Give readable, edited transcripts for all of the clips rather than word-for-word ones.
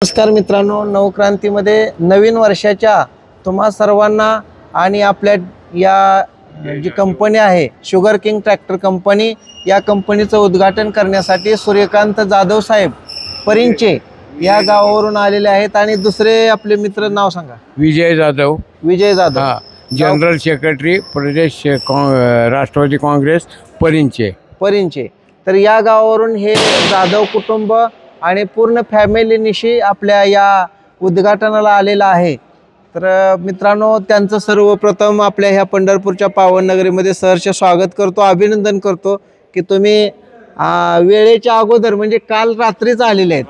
नमस्कार मित्रांनो, नवक्रांतीमध्ये नवीन वर्षाच्या तुम्हा सर्वांना आणि आपल्या या जी कंपनी आहे शुगर किंग ट्रॅक्टर कंपनी, या कंपनीचं उद्घाटन करण्यासाठी सूर्यकांत जाधव साहेब परिंचे या गावावरून आलेले आहेत। आणि दुसरे आपले मित्र नाव सांगा। विजय जाधव। विजय जाधव, हाँ, जनरल सेक्रेटरी प्रदेश राष्ट्रवादी काँग्रेस परिंचे। तर या गावावरून हे जाधव कुटुंब आणि पूर्ण फॅमिलीनिशी आपल्या या उद्घाटनाला आलेला आहे। तर मित्रांनो, त्यांचं सर्वप्रथम आपल्या ह्या पंढरपूरच्या पावन नगरीमध्ये सहर्ष स्वागत करतो, अभिनंदन करतो की तुम्ही वेळेच्या अगोदर म्हणजे काल रात्रीच आलेले आहेत।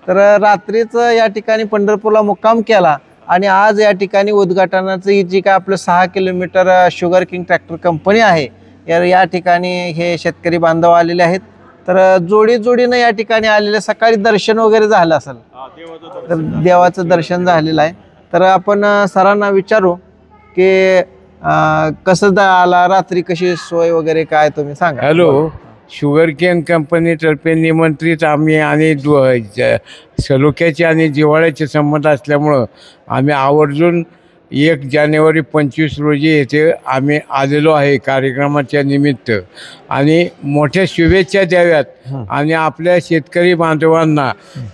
तर रात्रीच या ठिकाणी पंढरपूरला मुक्काम केला आणि आज या ठिकाणी उद्घाटनाची जी काय आपलं 6 kilometre sugar king tractor company आहे या ठिकाणी हे शेतकरी बांधव आलेले आहेत। तर जोडीनं या ठिकाणी आलेले, सकाळी दर्शन वगैरे झालं असेल, तर देवाचं दर्शन झालेलं आहे। तर आपण सरांना विचारू की कसं आला, रात्री कशी सोय वगैरे काय तुम्ही सांगा। हॅलो, शुगर केन कंपनीतर्फे निमंत्रित आम्ही आणि सलोख्याचे आणि जिव्हाळ्याचे संबंध असल्यामुळं आम्ही आवर्जून 1 जानेवारी 25 रोजी येथे आम्ही आलेलो आहे कार्यक्रमाच्या निमित्त, आणि मोठ्या शुभेच्छा द्याव्यात आणि आपल्या शेतकरी बांधवांना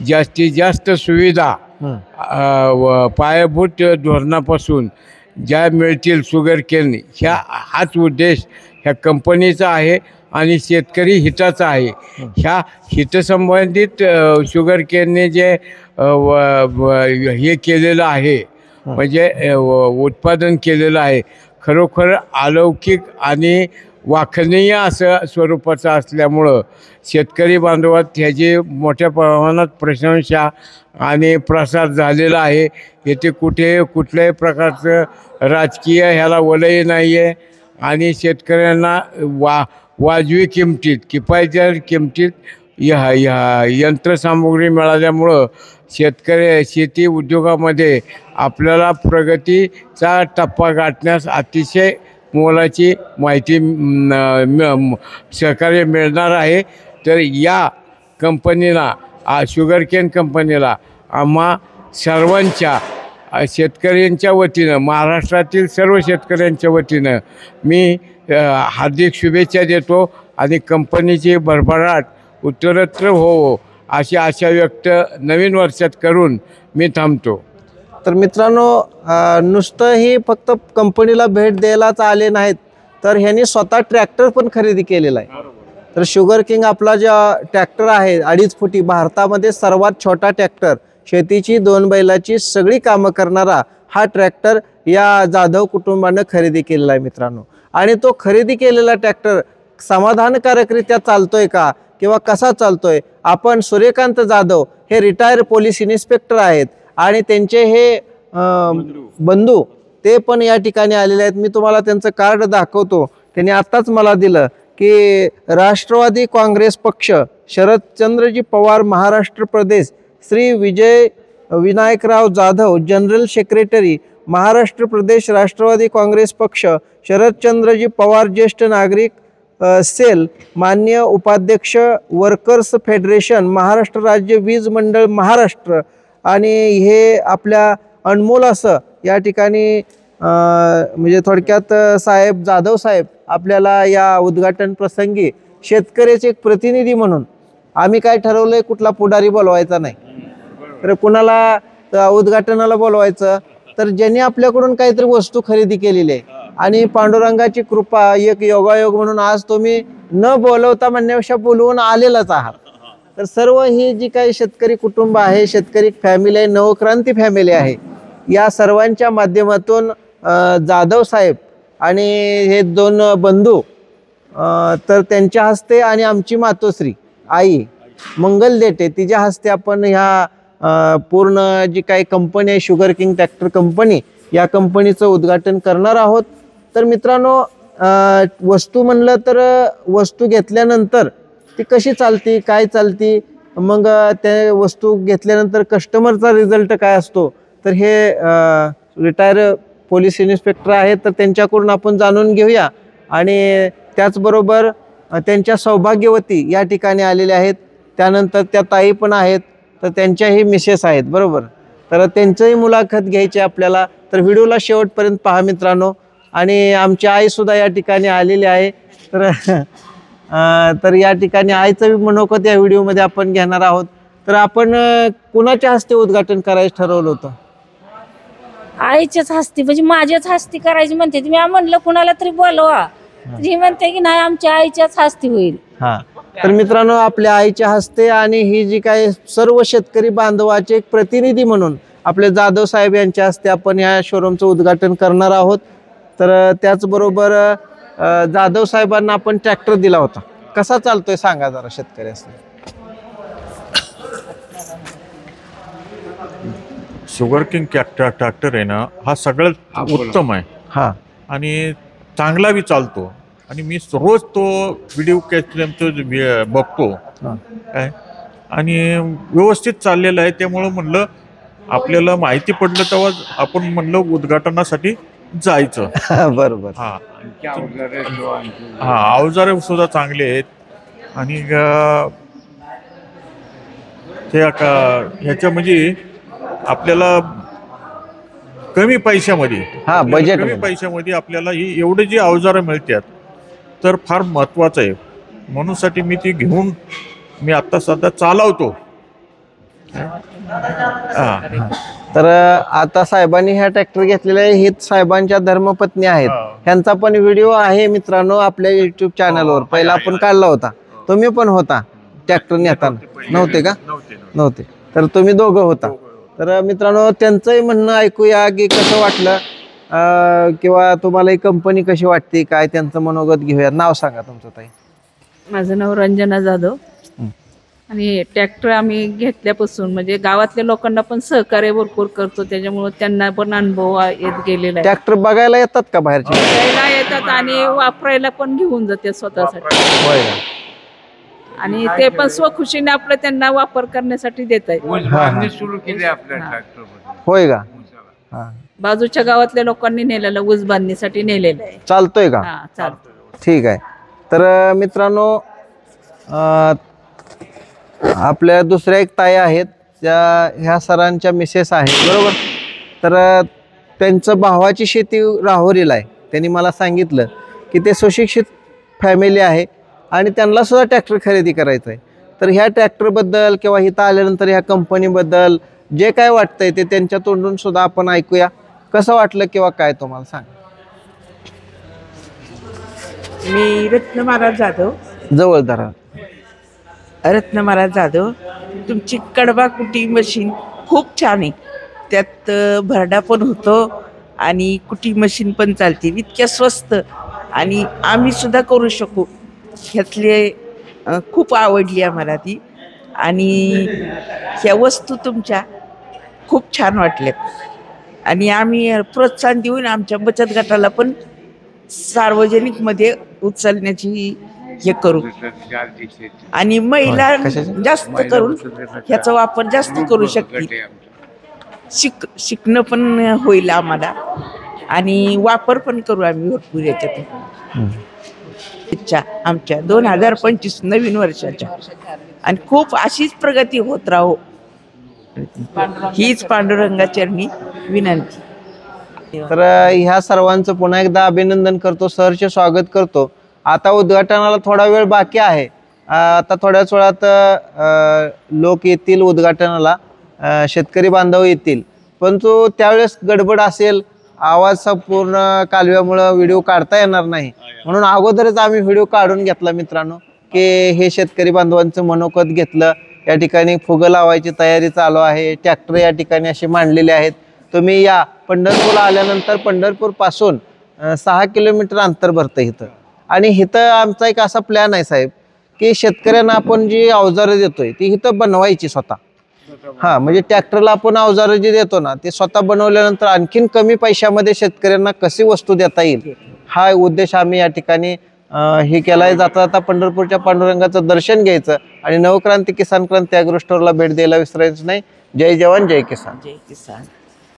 जास्तीत जास्त सुविधा पायाभूत धोरणापासून ज्या मिळतील शुगर केन, हाच उद्देश ह्या कंपनीचा आहे आणि शेतकरी हिताचा आहे। ह्या हितसंबंधित शुगर केनने जे हे केलेलं आहे, म्हणजे उत्पादन केलेलं आहे, खरोखर अलौकिक आणि वाखनीय असं स्वरूपाचं असल्यामुळं शेतकरी बांधवात ह्याची मोठ्या प्रमाणात प्रशंसा आणि प्रसार झालेला आहे। येथे कुठल्याही प्रकारचं राजकीय ह्याला वलय नाही आहे आणि शेतकऱ्यांना वाजवी किमतीत, किफायतशीर किमतीत यंत्रसामुग्री मिळाल्यामुळं शेती उद्योगामध्ये आपल्याला प्रगतीचा टप्पा गाठण्यास अतिशय मोलाची माहिती सहकार्य मिळणार आहे। तर या कंपनीला, शुगर केन कंपनीला आम्हा सर्वांच्या शेतकऱ्यांच्या वतीनं, महाराष्ट्रातील सर्व शेतकऱ्यांच्या वतीनं मी हार्दिक शुभेच्छा देतो आणि कंपनीची भरभराट उत्तरोत्तर हो अशी आशा व्यक्त नवीन वर्षात करून मी थांबतो। तर मित्रांनो, नुसतं ही फक्त कंपनीला भेट द्यायलाच आले नाहीत, तर ह्यांनी स्वतः ट्रॅक्टर पण खरेदी केलेला आहे। तर शुगर किंग आपला जो ट्रॅक्टर आहे 2.5 फुटी, भारतामध्ये सर्वात छोटा ट्रॅक्टर, शेतीची 2 बैलाची सगळी कामं करणारा हा ट्रॅक्टर या जाधव कुटुंबानं खरेदी केलेला आहे मित्रांनो। आणि तो खरेदी केलेला ट्रॅक्टर समाधानकारकरित्या चालतोय का किंवा कसा चालतोय, आपण सूर्यकांत जाधव हे रिटायर पोलीस इन्स्पेक्टर आहेत आणि त्यांचे हे बंधू ते पण या ठिकाणी आलेले आहेत। मी तुम्हाला त्यांचं कार्ड दाखवतो, त्यांनी आत्ताच मला दिलं की राष्ट्रवादी काँग्रेस पक्ष, शरदचंद्रजी पवार महाराष्ट्र प्रदेश, श्री विजय विनायकराव जाधव जनरल सेक्रेटरी महाराष्ट्र प्रदेश राष्ट्रवादी काँग्रेस पक्ष, शरदचंद्रजी पवार ज्येष्ठ नागरिक सेल, मान्य उपाध्यक्ष वर्कर्स फेडरेशन महाराष्ट्र राज्य वीज मंडळ महाराष्ट्र। आणि हे आपल्या अनमोल असं या ठिकाणी म्हणजे थोडक्यात साहेब जाधव साहेब आपल्याला या उद्घाटन प्रसंगी शेतकऱ्याचे एक प्रतिनिधी म्हणून, आम्ही काय ठरवलंय कुठला पुढारी बोलवायचा नाही, तर कुणाला उद्घाटनाला बोलवायचं तर ज्यांनी आपल्याकडून काहीतरी वस्तू खरेदी केलेली आहे, आणि पांडुरंगाची कृपा, एक योगायोग म्हणून आज तुम्ही न बोलवता म्हणण्यापेक्षा बोलवून आलेलाच आहात। तर सर्व ही जी काही शेतकरी कुटुंब आहे, शेतकरी फॅमिली आहे, नवक्रांती फॅमिली आहे, या सर्वांच्या माध्यमातून जाधव साहेब आणि हे 2 बंधू, तर त्यांच्या हस्ते आणि आमची मातोश्री आई मंगल देटे तिच्या हस्ते आपण ह्या पूर्ण जी काही कंपनी आहे शुगर किंग ट्रॅक्टर कंपनी, या कंपनीचं उद्घाटन करणार आहोत। तर मित्रांनो, वस्तू म्हणलं तर वस्तू घेतल्यानंतर ती कशी चालती, काय चालती, मग त्या वस्तू घेतल्यानंतर कस्टमरचा रिझल्ट काय असतो, तर हे रिटायर पोलीस इन्स्पेक्टर आहेत, तर त्यांच्याकडून आपण जाणून घेऊया। आणि त्याचबरोबर त्यांच्या सौभाग्यवती या ठिकाणी आलेल्या आहेत, त्यानंतर त्या ताई पण आहेत, तर त्यांच्याही मिसेस आहेत, बरोबर. तर त्यांचंही मुलाखत घ्यायची आपल्याला, तर व्हिडिओला शेवटपर्यंत पहा मित्रांनो. आणि आमची आईसुद्धा या ठिकाणी आलेली आहे. तर या ठिकाणी आईचं मनोगत या व्हिडिओमध्ये आपण घेणार आहोत. तर आपण कुणाच्या हस्ते उद्घाटन करायचं ठरवलं होतं? आईच्याच हस्ती, म्हणजे माझ्याच हस्ती करायची म्हणते. मी म्हणलं कुणाला तरी बोलवा, ही म्हणते की नाही आमच्या आईच्याच हस्ती होईल. हा, तर मित्रांनो आपल्या आईच्या हस्ते आणि ही जी काही सर्व शेतकरी बांधवाचे एक प्रतिनिधी म्हणून आपले जाधव साहेब यांच्या हस्ते आपण या शोरूमचं उद्घाटन करणार आहोत. तर त्याचबरोबर जाधव साहेबांना आपण ट्रॅक्टर दिला होता, कसा चालतोय सांगा जरा शेतकऱ्यांना. शुगर किंग ट्रॅक्टर आहे ना, हा सगळ्यात उत्तम आहे. हा, आणि चांगला बी चालतो. आणि मी रोज तो व्हिडिओ बघतो काय, आणि व्यवस्थित चाललेला आहे. त्यामुळं म्हणलं आपल्याला माहिती पडलं तेव्हा आपण म्हणलं उद्घाटनासाठी जायचं. बरोबर. हा हा, अवजारे सुद्धा चांगले आहेत. आणि ह्याच्या म्हणजे आपल्याला कमी पैशामध्ये, हा, बजेट कमी पैशामध्ये आपल्याला ही एवढे जी अवजारं मिळतात तर फार महत्वाचं आहे. म्हणून साठी मी ती घेऊन मी आता सध्या चालवतो. तर आता साहेबांनी ह्या ट्रॅक्टर घेतलेले आहे, हेच साहेबांच्या धर्मपत्नी आहेत. ह्यांचा पण व्हिडिओ आहे मित्रांनो आपल्या युट्यूब चॅनलवर. पहिला आपण काढला होता, तुम्ही पण होता ट्रॅक्टर नेताना, नव्हते का? नव्हते. तर तुम्ही दोघं होता. तर मित्रांनो त्यांचंही म्हणणं ऐकूया की कसं वाटलं, किंवा तुम्हाला ही कंपनी कशी वाटते, काय त्यांचं मनोगत घेऊया. नाव सांगा तुमचं ताई. माझं नाव रंजना जाधव. आणि ट्रॅक्टर आम्ही घेतल्यापासून म्हणजे गावातल्या लोकांना पण सहकार्य भरपूर करतो, त्याच्यामुळे त्यांना पण अनुभव येत गेलेला आहे. ट्रॅक्टर बघायला येतात का बाहेरचे? बघायला येतात आणि वापरायला पण घेऊन जाते स्वतःसाठी. होय. आणि ते पण स्वखुशीने आपलं त्यांना वापर करण्यासाठी देत आहेत. सुरू केले आपल्या ट्रॅक्टर. होय का? हा, बाजूच्या गावातल्या लोकांनी नेलेलं ऊस बांधणीसाठी नेलेलं आहे. चालतोय का? हा, चालतं. ठीक आहे. तर मित्रांनो आपल्या दुसऱ्या एक ताई आहेत, त्या ह्या सरांच्या मिसेस आहेत, बरोबर. तर त्यांचं भावाची शेती राहुरीला आहे. त्यांनी मला सांगितलं की ते सुशिक्षित फॅमिली आहे आणि त्यांना सुद्धा ट्रॅक्टर खरेदी करायचं आहे. तर ह्या ट्रॅक्टरबद्दल किंवा इथं आल्यानंतर ह्या कंपनीबद्दल जे काय वाटतंय ते त्यांच्या तोंडून सुद्धा आपण ऐकूया. कसं वाटलं किंवा काय तुम्हाला सांग. मी रत्नमाला जाधव. जवळ धरा. रत्नमाला जाधव. तुमची कडबा कुटी मशीन खूप छान आहे. त्यात भरडा पण होतो आणि कुटी मशीन पण चालते. इतक्या स्वस्त आणि आम्ही सुद्धा करू शकू. ह्यातले खूप आवडली आम्हाला ती. आणि ह्या वस्तू तुमच्या खूप छान वाटल्यात. आणि आम्ही प्रोत्साहन देऊन आमच्या बचत गटाला पण सार्वजनिकमध्ये उचलण्याची हे करू. आणि महिला जास्त करून ह्याचा वापर जास्त करू शकते. शिकणं पण होईल आम्हाला आणि वापर पण करू आम्ही भरपूर याच्यातून. इच्छा आमच्या 2025 नवीन वर्षाच्या. आणि खूप अशीच प्रगती होत राहो हीच पांडुरंगाचरणी विनंती. तर ह्या सर्वांचं पुन्हा एकदा अभिनंदन करतो, सहर्ष स्वागत करतो. आता उद्घाटनाला थोडा वेळ बाकी आहे. आता थोड्याच वेळात लोक येतील उद्घाटनाला, शेतकरी बांधव येतील. परंतु त्यावेळेस गडबड असेल, आवाज संपूर्ण कालव्यामुळं व्हिडिओ काढता येणार नाही. म्हणून अगोदरच आम्ही व्हिडिओ काढून घेतला मित्रांनो, की हे शेतकरी बांधवांचं मनोगत घेतलं. या ठिकाणी फुगं लावायची तयारी चालू आहे. ट्रॅक्टर या ठिकाणी असे मांडलेले आहेत. तुम्ही या पंढरपूरला आल्यानंतर पंढरपूरपासून 6 किलोमीटर अंतर भरतं इथं. आणि इथं आमचा एक असा प्लॅन आहे साहेब, की शेतकऱ्यांना आपण जी अवजारं देतोय ती इथं बनवायची स्वतः. हां, म्हणजे ट्रॅक्टरला आपण अवजारं जी देतो ना ते स्वतः बनवल्यानंतर आणखीन कमी पैशामध्ये शेतकऱ्यांना कशी वस्तू देता येईल हा उद्देश आम्ही या ठिकाणी हे केलाय. जाता जाता पंढरपूरच्या पांडुरंगाचं दर्शन घ्यायचं आणि नवक्रांती किसान क्रांती ॲग्रो स्टोअरला भेट द्यायला विसरायचं नाही. जय जवान जय किसान. जय किसान.